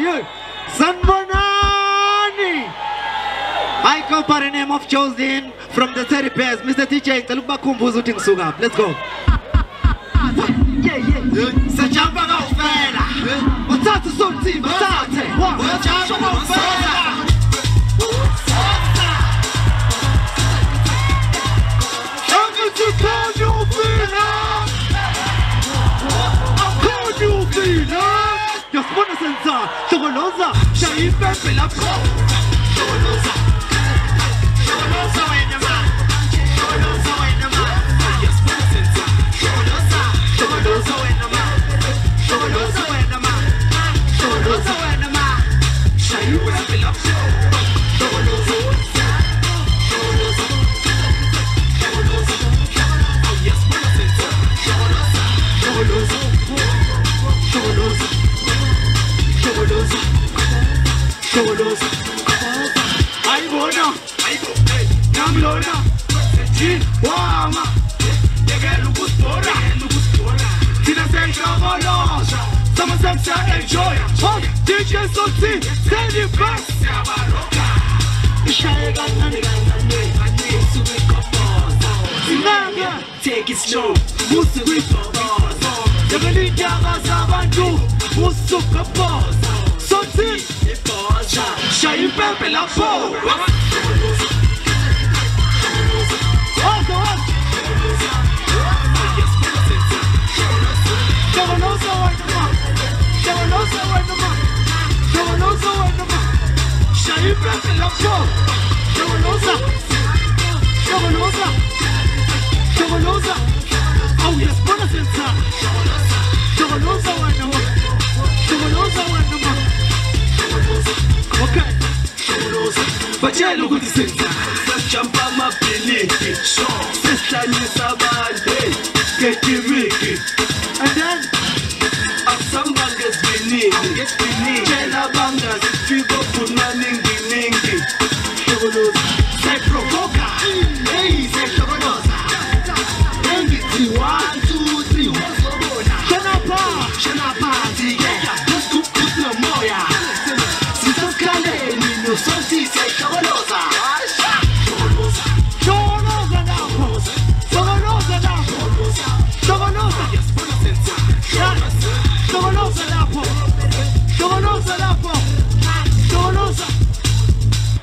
yeah. Sanbonani. I come by the name of Jozi from the Teddy Bears. Mr. DJ, Taluba Kumbuzu Ting Sugap. Let's go. Yeah. Sajamba no fela. Matata something, matata. Sajamba no fela. Shogoloza, Shaif Pepe la Pro. Shogoloza, Shogoloza when the man, Shogoloza when the man. Yes, Shogoloza, Shogoloza when the man, Shogoloza when the man, Shogoloza when the man. Shaif Pepe la Pro. Shogoloza, Shogoloza, Shogoloza. Oh yes, Shogoloza, Shogoloza, Shogoloza. Shogoloza, I wanna, Namlona, Wama, Luguspora, Tina say Shogoloza, some say enjoy, oh, DJ Soti, send it back, take it slow, Musu Sabandu, Musu Soti, Shaif Pepe la Pro. Oh yes, Bonacenta. Okay. But yeah, look at the center. Jump on my belly. Sister Nisabande. Get you Ricky. And then I'm some bangers beneath. Jella bangers. People put my ningy ningy. Say provoca. Hey, say Shogoloza. Ningy 1, 2, 3. Shanapa. Yeah. Just put no more. Sister Kale. No Santi say Shogoloza. Shogoloza now. Shogoloza now. Shogoloza. Shogoloza now. Shogoloza now. Shogoloza.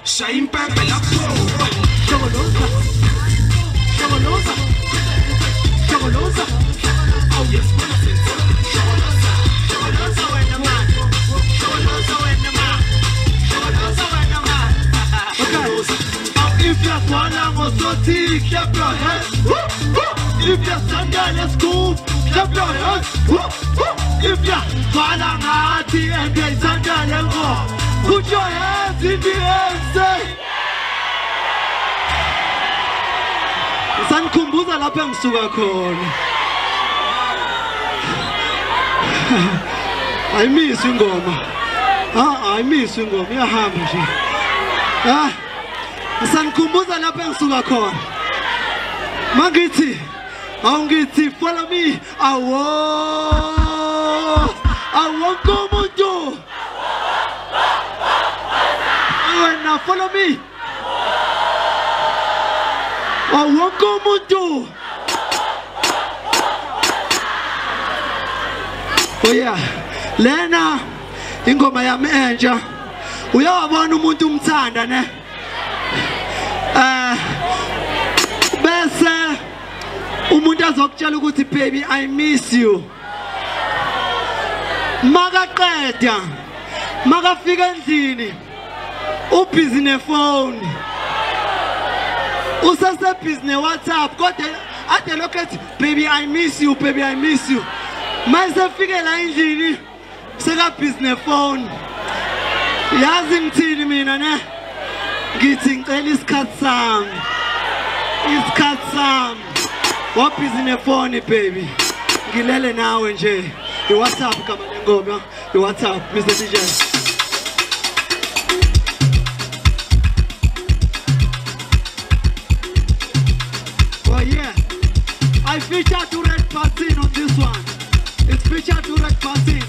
Shaif Pepe la Pro. Shogoloza. Shogoloza. Shogoloza. Oh yes, Shogoloza. Shogoloza when the man. Shogoloza when the man. If you're falling on Soti, clap your hands. If you're standing in school, clap your hands. If you're falling hard and you're standing in war, put your hands in the air and say Sankumbuza la pemsuga kon. I miss you, Goma. I miss you, Goma. You're happy. Sankumbuza la pensuga kon. Magiti, Angiti, follow me. Awo Komundo. Now follow me. Awo Komundo. Oh yeah, Lena, ingoma ya menja. Uyabona umuntu umthanda ne. Bese umuntu azokutshela ukuthi baby I miss you. Makaqeda makafika endlini ubusy nefone usase busy ne WhatsApp kodwa ade lokethi baby I miss you, baby I miss you. Mase fike la endlini seka busy nefone. Yazi ngithini mina ne ngithi ngicela isikhathi sami. Isikhathi sami. What busy nefone baby. Ngilele nawe nje. WhatsApp kama ngoma. WhatsApp Mr. DJ. Oh yeah, I featured to Red Partin on this one. It's featured to Red Partin.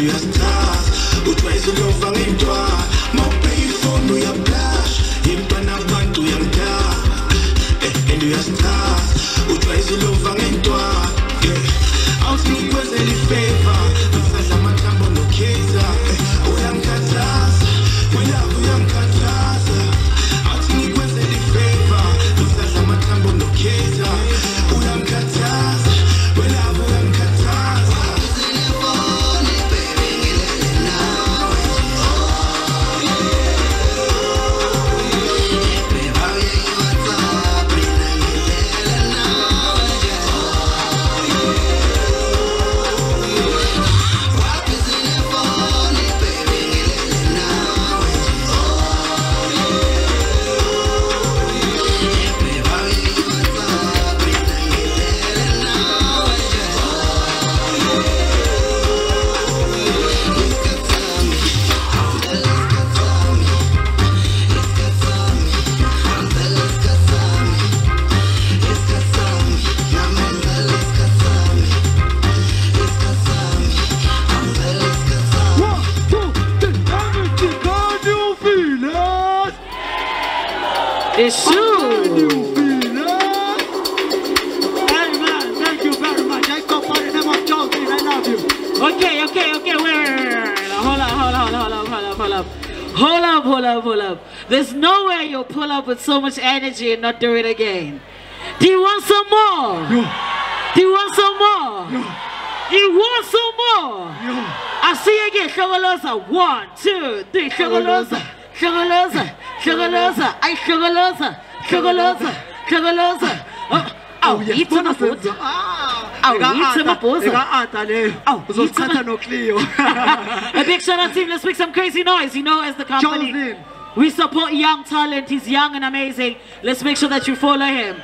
you are stars. Who tries to love and endure? More painful, no you blush. Impana bantu yang dark. And you are stars. Who tries to love and endure? Out me was any favor. Mfasa matambo no keza. Uyang katas. We love uyang katas. Out me was any favor. Mfasa matambo no keza. Uyang katas. We love uyang katas. It's true. Amen. Thank you very much. I come by the name of Jozi. I love you. Okay, wait. Hold up. There's no way you'll pull up with so much energy and not do it again. Do you want some more? No. Do you want some more? No. You want some more? No. I see you again. Shogolosa. 1, 2, 3. Shogolosa. Ay, Shogolosa. Oh, yes. it's on a foot. Oh, it's on a pose. A big shout out team. Let's make some crazy noise. You know, as the company, we support young talent. He's young and amazing. Let's make sure that you follow him.